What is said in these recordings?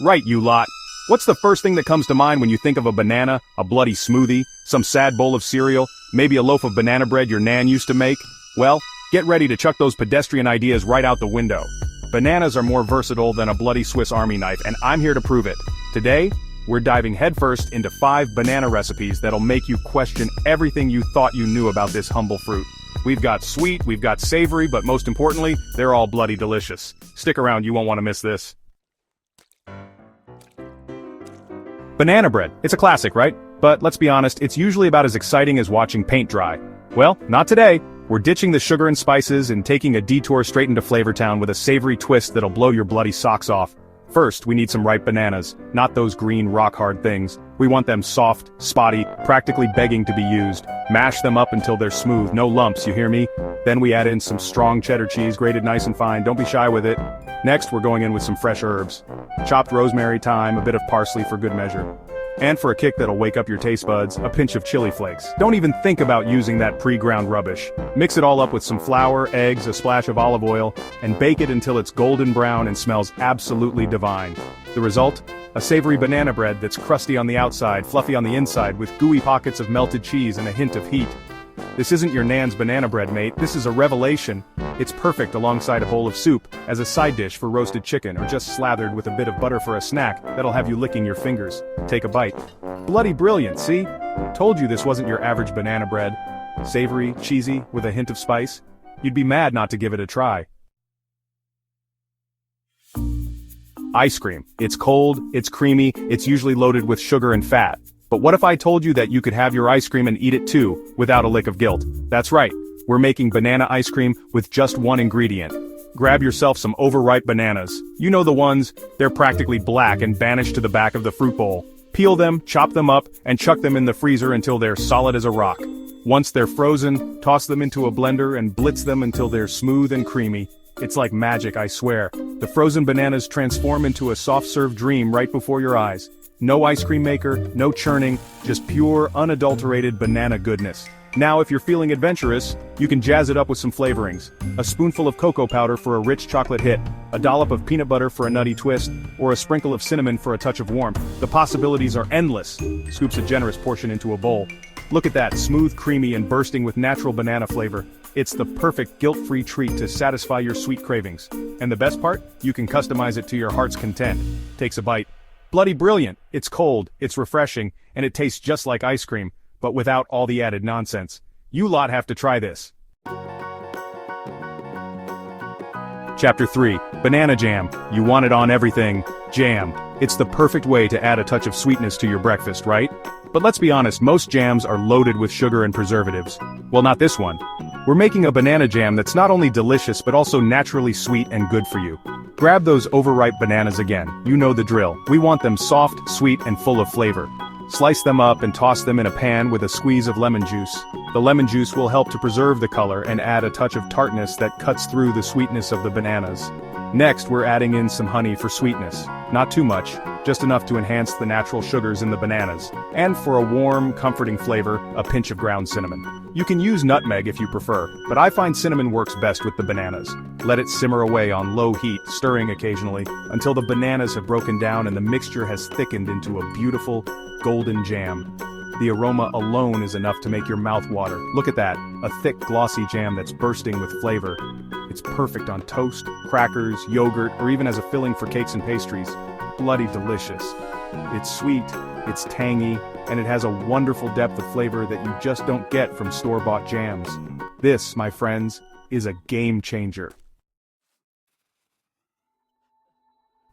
Right, you lot. What's the first thing that comes to mind when you think of a banana, a bloody smoothie, some sad bowl of cereal, maybe a loaf of banana bread your nan used to make? Well, get ready to chuck those pedestrian ideas right out the window. Bananas are more versatile than a bloody Swiss Army knife, and I'm here to prove it. Today, we're diving headfirst into 5 banana recipes that'll make you question everything you thought you knew about this humble fruit. We've got sweet, we've got savory, but most importantly, they're all bloody delicious. Stick around, you won't want to miss this. Banana bread. It's a classic, right? But let's be honest, it's usually about as exciting as watching paint dry. Well, not today. We're ditching the sugar and spices and taking a detour straight into Flavor Town with a savory twist that'll blow your bloody socks off. First, we need some ripe bananas, not those green rock-hard things. We want them soft, spotty, practically begging to be used. Mash them up until they're smooth, no lumps, you hear me? Then we add in some strong cheddar cheese, grated nice and fine, don't be shy with it. Next, we're going in with some fresh herbs. Chopped rosemary, thyme, a bit of parsley for good measure. And for a kick that'll wake up your taste buds, a pinch of chili flakes. Don't even think about using that pre-ground rubbish. Mix it all up with some flour, eggs, a splash of olive oil, and bake it until it's golden brown and smells absolutely divine. The result? A savory banana bread that's crusty on the outside, fluffy on the inside, with gooey pockets of melted cheese and a hint of heat. This isn't your nan's banana bread, mate, this is a revelation. It's perfect alongside a bowl of soup, as a side dish for roasted chicken, or just slathered with a bit of butter for a snack that'll have you licking your fingers. Take a bite. Bloody brilliant, see? Told you this wasn't your average banana bread. Savory, cheesy, with a hint of spice. You'd be mad not to give it a try. Ice cream. It's cold, it's creamy, it's usually loaded with sugar and fat. But what if I told you that you could have your ice cream and eat it too, without a lick of guilt? That's right, we're making banana ice cream with just one ingredient. Grab yourself some overripe bananas. You know the ones, they're practically black and banished to the back of the fruit bowl. Peel them, chop them up, and chuck them in the freezer until they're solid as a rock. Once they're frozen, toss them into a blender and blitz them until they're smooth and creamy. It's like magic, I swear. The frozen bananas transform into a soft-serve dream right before your eyes. No ice cream maker, no churning, just pure, unadulterated banana goodness. Now if you're feeling adventurous, you can jazz it up with some flavorings. A spoonful of cocoa powder for a rich chocolate hit, a dollop of peanut butter for a nutty twist, or a sprinkle of cinnamon for a touch of warmth. The possibilities are endless. Scoops a generous portion into a bowl. Look at that, smooth, creamy, and bursting with natural banana flavor. It's the perfect guilt-free treat to satisfy your sweet cravings. And the best part? You can customize it to your heart's content. Takes a bite. Bloody brilliant, it's cold, it's refreshing, and it tastes just like ice cream, but without all the added nonsense. You lot have to try this. Chapter 3, Banana Jam. You want it on everything. Jam. It's the perfect way to add a touch of sweetness to your breakfast, right? But let's be honest, most jams are loaded with sugar and preservatives. Well, not this one. We're making a banana jam that's not only delicious but also naturally sweet and good for you. Grab those overripe bananas again, you know the drill. We want them soft, sweet, and full of flavor. Slice them up and toss them in a pan with a squeeze of lemon juice. The lemon juice will help to preserve the color and add a touch of tartness that cuts through the sweetness of the bananas. Next, we're adding in some honey for sweetness. Not too much, just enough to enhance the natural sugars in the bananas. And for a warm, comforting flavor, a pinch of ground cinnamon. You can use nutmeg if you prefer, but I find cinnamon works best with the bananas. Let it simmer away on low heat, stirring occasionally, until the bananas have broken down and the mixture has thickened into a beautiful, golden jam. The aroma alone is enough to make your mouth water. Look at that, a thick, glossy jam that's bursting with flavor. It's perfect on toast, crackers, yogurt, or even as a filling for cakes and pastries. Bloody delicious. It's sweet, it's tangy, and it has a wonderful depth of flavor that you just don't get from store-bought jams. This, my friends, is a game changer.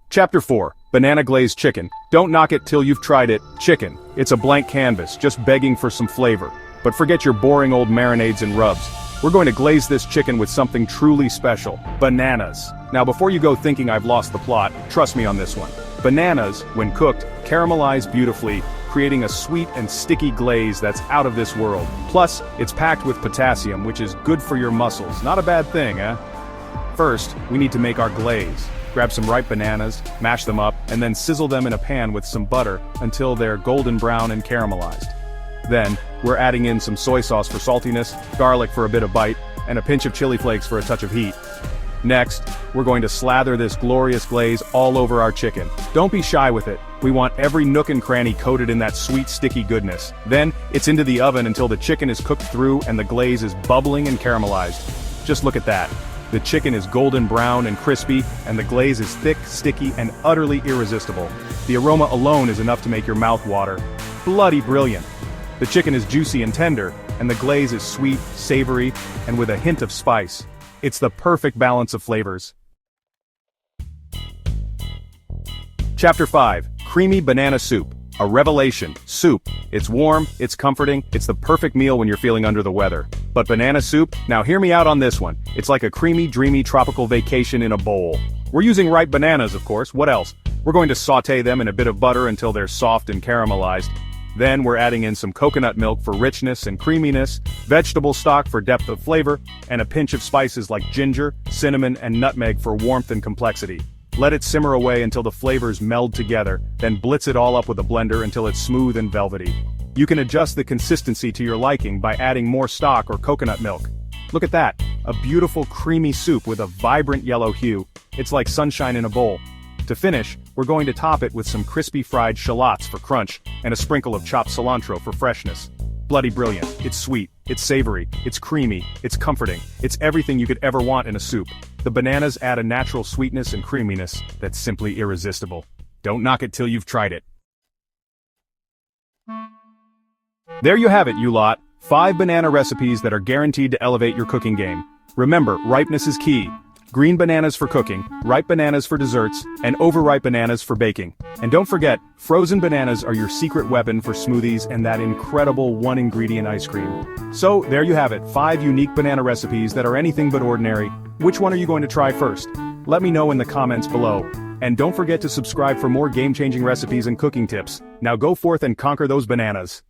Chapter 4, Banana-Glazed Chicken. Don't knock it till you've tried it. Chicken. It's a blank canvas, just begging for some flavor. But forget your boring old marinades and rubs. We're going to glaze this chicken with something truly special. Bananas. Now before you go thinking I've lost the plot, trust me on this one. Bananas, when cooked, caramelize beautifully, creating a sweet and sticky glaze that's out of this world. Plus, it's packed with potassium, which is good for your muscles. Not a bad thing, eh? First, we need to make our glaze. Grab some ripe bananas, mash them up, and then sizzle them in a pan with some butter until they're golden brown and caramelized. Then, we're adding in some soy sauce for saltiness, garlic for a bit of bite, and a pinch of chili flakes for a touch of heat. Next, we're going to slather this glorious glaze all over our chicken. Don't be shy with it. We want every nook and cranny coated in that sweet sticky goodness. Then, it's into the oven until the chicken is cooked through and the glaze is bubbling and caramelized. Just look at that. The chicken is golden brown and crispy, and the glaze is thick, sticky, and utterly irresistible. The aroma alone is enough to make your mouth water. Bloody brilliant. The chicken is juicy and tender, and the glaze is sweet, savory, and with a hint of spice. It's the perfect balance of flavors. Chapter 5. Creamy Banana Soup. A revelation. Soup. It's warm, it's comforting, it's the perfect meal when you're feeling under the weather. But banana soup? Now hear me out on this one. It's like a creamy, dreamy tropical vacation in a bowl. We're using ripe bananas, of course, what else? We're going to sauté them in a bit of butter until they're soft and caramelized. Then we're adding in some coconut milk for richness and creaminess, vegetable stock for depth of flavor, and a pinch of spices like ginger, cinnamon, and nutmeg for warmth and complexity. Let it simmer away until the flavors meld together, then blitz it all up with a blender until it's smooth and velvety. You can adjust the consistency to your liking by adding more stock or coconut milk. Look at that, a beautiful creamy soup with a vibrant yellow hue. It's like sunshine in a bowl. To finish, we're going to top it with some crispy fried shallots for crunch, and a sprinkle of chopped cilantro for freshness. Bloody brilliant. It's sweet, it's savory, it's creamy, it's comforting, it's everything you could ever want in a soup. The bananas add a natural sweetness and creaminess that's simply irresistible. Don't knock it till you've tried it. There you have it, you lot. 5 banana recipes that are guaranteed to elevate your cooking game. Remember, ripeness is key. Green bananas for cooking, ripe bananas for desserts, and overripe bananas for baking. And don't forget, frozen bananas are your secret weapon for smoothies and that incredible one-ingredient ice cream. So, there you have it, 5 unique banana recipes that are anything but ordinary. Which one are you going to try first? Let me know in the comments below. And don't forget to subscribe for more game-changing recipes and cooking tips. Now go forth and conquer those bananas.